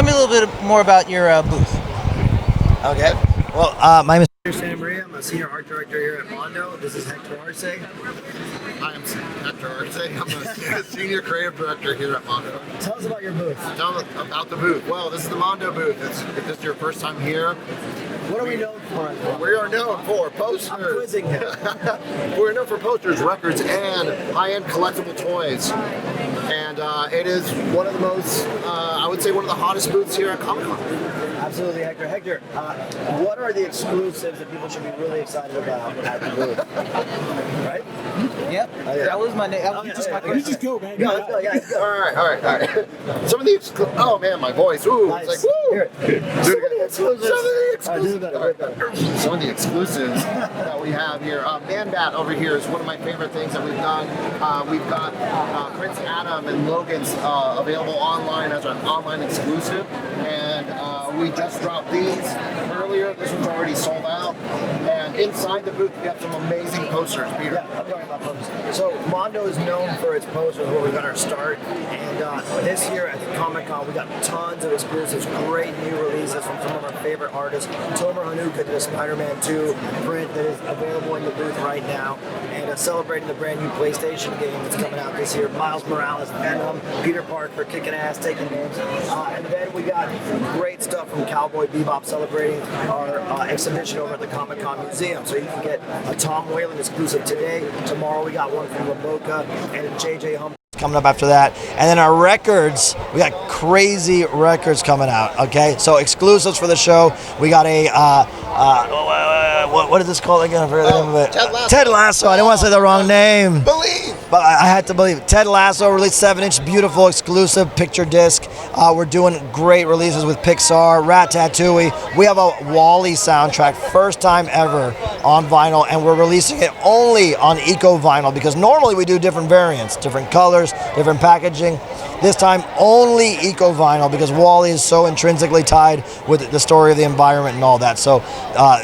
tell me a little bit more about your booth. Okay. Well, my name is Santa Maria. I'm a senior art director here at Mondo. This is Hector Arce. Hi, I'm Hector Arce. I'm a senior creative director here at Mondo. Tell us about your booth. Tell us about the booth. Well, this is the Mondo booth. If this is your first time here, what are we known for? We are known for posters. I'm quizzing him. We're known for posters, records, and high-end collectible toys. And it is one of the most, I would say, one of the hottest booths here at Comic-Con. Absolutely, Hector. Hector, what are the exclusives that people should be really excited about at the booth? Right? Yep. Oh, yeah. That was my name. You just go, man. All right. Some of the oh man, my voice. Ooh, nice. It's like woo. Some of the exclusives. Some of the exclusives that we have here. Man Bat over here is one of my favorite things that we've done. We've got Prince Adam and Logan's available online as an online exclusive, and we just dropped these earlier. This one's already sold out. And inside the booth, we have some amazing posters, Peter. Yeah, I'm talking about posters. So Mondo is known for its posters where we got our start. And this year at the Comic-Con, we got tons of exclusives, great new releases from some of our favorite artists. Tomer Hanuka did a Spider-Man 2 print that is available in the booth right now. And celebrating the brand new PlayStation game that's coming out this year. Miles Morales, Venom, Peter Parker, kicking ass, taking names. And then we got great stuff from Cowboy Bebop celebrating our exhibition over at the Comic-Con Museum. So you can get a Tom Whalen exclusive today. Tomorrow we got one from Laboca and a JJ Hum coming up after that. And then our records, we got crazy records coming out, okay? So exclusives for the show. We got a, what is this called again? I forgot the name of it. Ted Lasso. Ted Lasso. I didn't want to say the wrong name. Believe. But I had to believe. Ted Lasso released 7-inch, beautiful, exclusive picture disc. We're doing great releases with Pixar, Ratatouille. We have a Wall-E soundtrack, first time ever on vinyl, and we're releasing it only on Eco Vinyl because normally we do different variants, different colors, different packaging. This time only Eco Vinyl because Wall-E is so intrinsically tied with the story of the environment and all that. So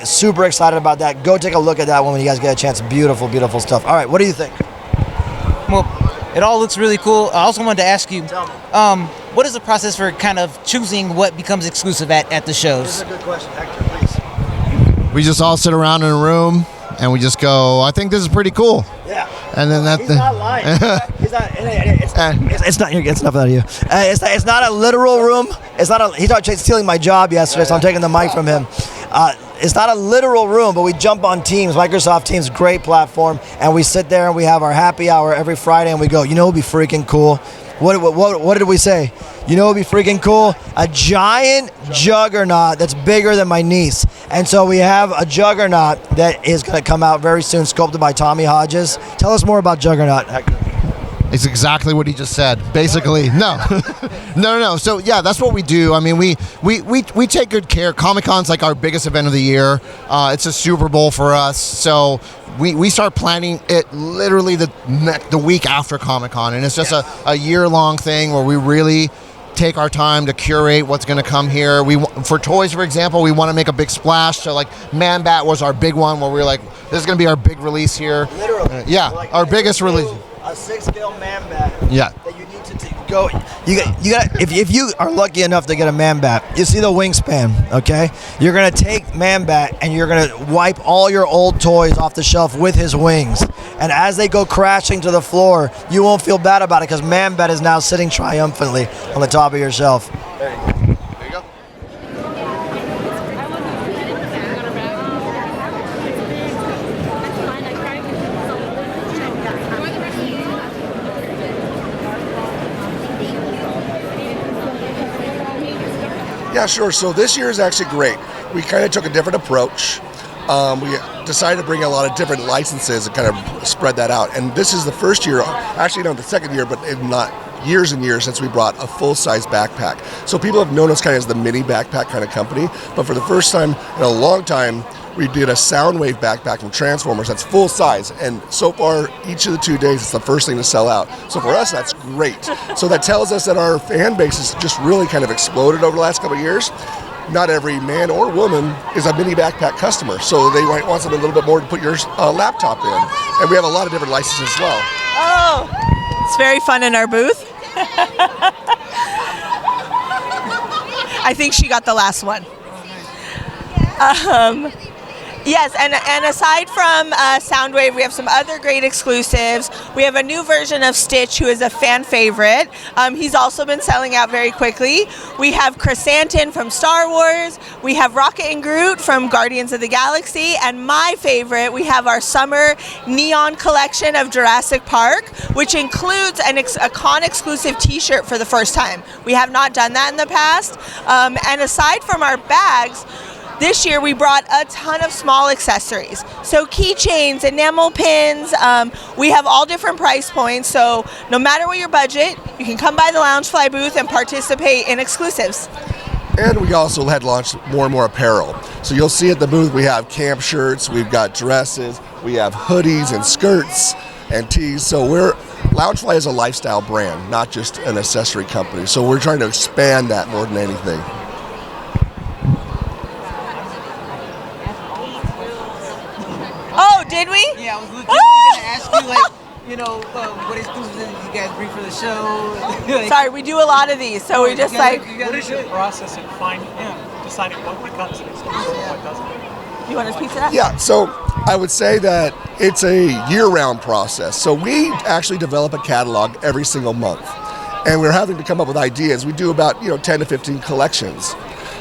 super excited about that. Go take a look at that one when you guys get a chance. Beautiful, beautiful stuff. All right, what do you think? Well, it all looks really cool. I also wanted to ask you, what is the process for kind of choosing what becomes exclusive at the shows? This is a good question, Hector, please. We just all sit around in a room and we just go, I think this is pretty cool. Yeah. And then He's not lying. It's not enough out of you. It's not a literal room. It's not a. He started stealing my job yesterday, so I'm taking the mic from him. It's not a literal room, but we jump on Teams, Microsoft Teams, great platform, and we sit there and we have our happy hour every Friday, and we go, you know, it'd be freaking cool. What did we say? You know, it'd be freaking cool. A giant juggernaut that's bigger than my niece, and so we have a juggernaut that is going to come out very soon, sculpted by Tommy Hodges. Tell us more about Juggernaut, Hector. It's exactly what he just said. Basically, no. No. So yeah, that's what we do. I mean, we take good care. Comic-Con's like our biggest event of the year. It's a Super Bowl for us. So we start planning it literally the week after Comic-Con, and it's just a year-long thing where we really take our time to curate what's going to come here. For toys, for example, we want to make a big splash. So like Man Bat was our big one where we were like, this is going to be our big release here. Literally. Yeah, like our biggest release. A 6-scale Man Bat. Yeah. That you need to go. You got. If you are lucky enough to get a Man Bat, you see the wingspan. Okay. You're gonna take Man Bat and you're gonna wipe all your old toys off the shelf with his wings. And as they go crashing to the floor, you won't feel bad about it because Man Bat is now sitting triumphantly on the top of your shelf. There you go. There you go. Yeah, sure. So this year is actually great. We kind of took a different approach. We decided to bring a lot of different licenses and kind of spread that out. And this is the first year, actually not the second year, but not years and years since we brought a full-size backpack. So people have known us kind of as the mini backpack kind of company, but for the first time in a long time, we did a Soundwave backpack from Transformers that's full size, and so far each of the 2 days it's the first thing to sell out. So for us that's great. So that tells us that our fan base has just really kind of exploded over the last couple of years. Not every man or woman is a mini backpack customer, so they might want something a little bit more to put your laptop in. And we have a lot of different licenses as well. Oh, it's very fun in our booth. I think she got the last one. Yes, and aside from Soundwave, we have some other great exclusives. We have a new version of Stitch, who is a fan favorite. He's also been selling out very quickly. We have Chrysanthemum from Star Wars. We have Rocket and Groot from Guardians of the Galaxy. And my favorite, we have our summer neon collection of Jurassic Park, which includes a con exclusive t-shirt for the first time. We have not done that in the past. And aside from our bags, this year we brought a ton of small accessories. So keychains, enamel pins, we have all different price points. So no matter what your budget, you can come by the Loungefly booth and participate in exclusives. And we also had launched more and more apparel. So you'll see at the booth we have camp shirts, we've got dresses, we have hoodies and skirts and tees. So Loungefly is a lifestyle brand, not just an accessory company. So we're trying to expand that more than anything. Oh, did we? Yeah, I was legitimately going to ask you, like, what exclusives did you guys bring for the show? Sorry, we do a lot of these, so we just What is your process in deciding what becomes an exclusive and what doesn't? You want a piece of that? Yeah, so I would say that it's a year-round process. So we actually develop a catalog every single month, and we're having to come up with ideas. We do about 10 to 15 collections.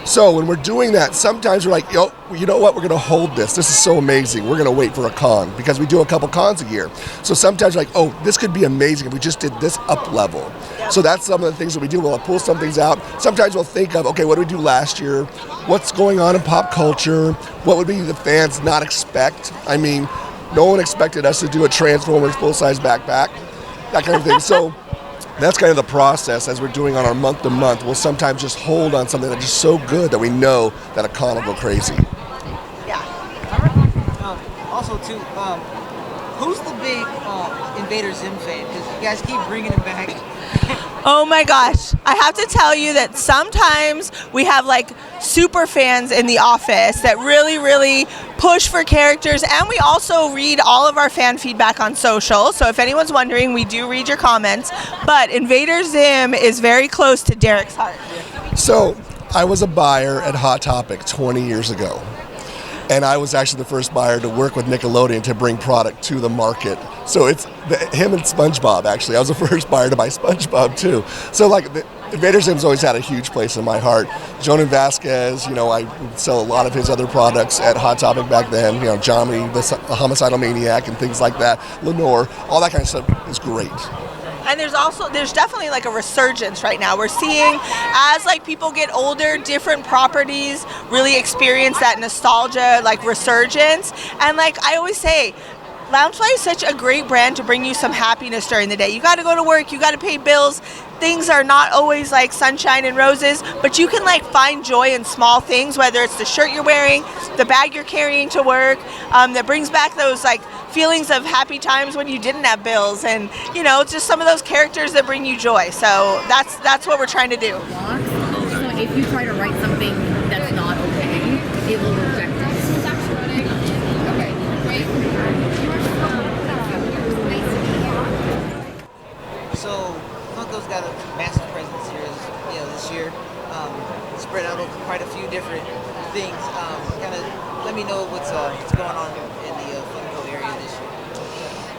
So when we're doing that, sometimes we're like, you know what, we're going to hold this. This is so amazing. We're going to wait for a con because we do a couple cons a year. So sometimes you're like, oh, this could be amazing if we just did this up level. So that's some of the things that we do. We'll pull some things out. Sometimes we'll think of, okay, what did we do last year? What's going on in pop culture? What would be the fans not expect? I mean, no one expected us to do a Transformers full-size backpack, that kind of thing. So that's kind of the process as we're doing on our month-to-month. We'll sometimes just hold on something that's just so good that we know that a con will go crazy. Yeah. Also, too, who's the big Invader Zim fan? Because you guys keep bringing him back. Oh my gosh. I have to tell you that sometimes we have like super fans in the office that really, really push for characters, and we also read all of our fan feedback on social. So if anyone's wondering, we do read your comments, but Invader Zim is very close to Derek's heart. So I was a buyer at Hot Topic 20 years ago. And I was actually the first buyer to work with Nickelodeon to bring product to the market. So it's him and SpongeBob, actually. I was the first buyer to buy SpongeBob, too. So, Invader Zim's always had a huge place in my heart. Jonan Vasquez, I would sell a lot of his other products at Hot Topic back then. Johnny, the homicidal maniac, and things like that. Lenore, all that kind of stuff is great. And there's definitely like a resurgence right now. We're seeing as people get older, different properties really experience that nostalgia, resurgence. And I always say, Loungefly is such a great brand to bring you some happiness during the day. You got to go to work, you got to pay bills. Things are not always like sunshine and roses, but you can find joy in small things, whether it's the shirt you're wearing, the bag you're carrying to work, that brings back those feelings of happy times when you didn't have bills, and it's just some of those characters that bring you joy. So that's what we're trying to do. So if you try to write something that's not okay, it will reject it. Okay, great. So Funko's got a massive presence here, this year. Spread out over quite a few different things. Kind of let me know what's going on in the Funko area this year.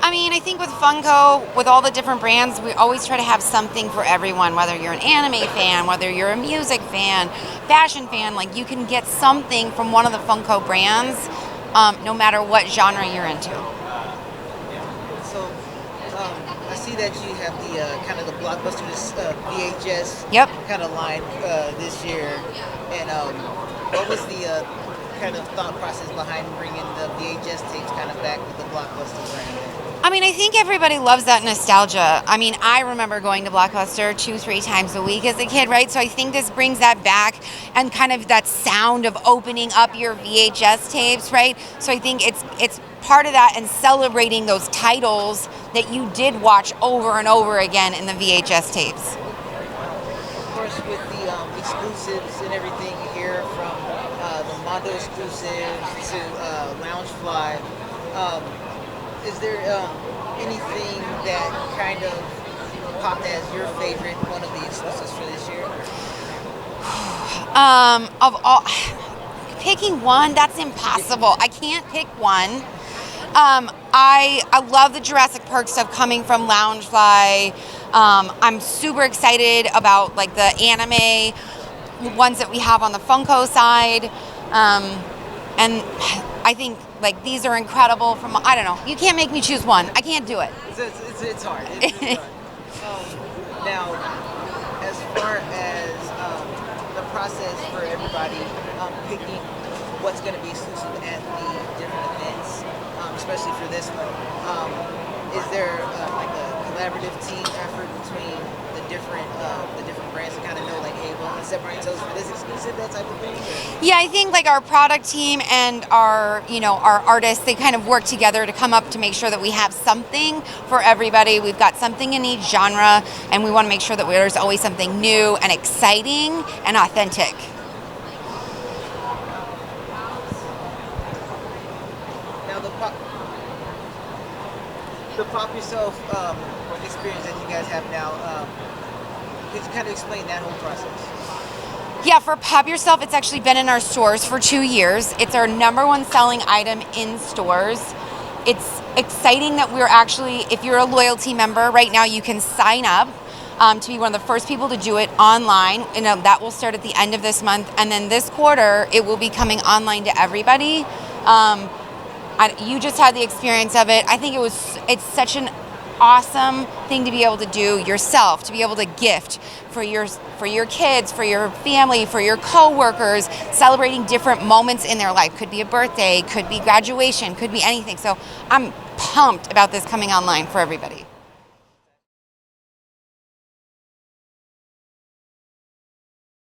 I mean, I think with Funko, with all the different brands, we always try to have something for everyone, whether you're an anime fan, whether you're a music fan, fashion fan, you can get something from one of the Funko brands, no matter what genre you're into. So, I see that you have the kind of the blockbusters VHS kind of line this year, and what was the kind of thought process behind bringing the VHS tapes kind of back with the Blockbuster brand? I mean, I think everybody loves that nostalgia. I mean, I remember going to Blockbuster 2-3 times a week as a kid, right? So I think this brings that back, and kind of that sound of opening up your VHS tapes, right? So I think it's part of that, and celebrating those titles that you did watch over and over again in the VHS tapes. Of course, with the exclusives and everything here, from the Mondo exclusives to Loungefly, is there anything that kind of popped as your favorite, one of the exclusives for this year? Of all, picking one, that's impossible. I can't pick one. I love the Jurassic Park stuff coming from Loungefly. I'm super excited about like the anime ones that we have on the Funko side. And I think like these are incredible from, I don't know, you can't make me choose one. I can't do it. It's hard. It's really hard. Now, as far as the process for everybody picking what's going to be exclusive at the different events, especially for this one, is there like a collaborative team effort between the different brands to kind of know like, hey, well, I'm going to separate ourselves for this exclusive, that type of thing? Or? Yeah, I think like our product team and our artists, they kind of work together to come up to make sure that we have something for everybody. We've got something in each genre, and we want to make sure that there's always something new and exciting and authentic. Now the Pop Yourself experience that you guys have now, could you kind of explain that whole process? Yeah, for Pop Yourself, it's actually been in our stores for 2 years. It's our #1 selling item in stores. It's exciting that we're actually, if you're a loyalty member, right now you can sign up to be one of the first people to do it online. That will start at the end of this month. And then this quarter, it will be coming online to everybody. You just had the experience of it. I think it's such an awesome thing to be able to do yourself, to be able to gift for your kids, for your family, for your coworkers, celebrating different moments in their life. Could be a birthday, could be graduation, could be anything. So I'm pumped about this coming online for everybody.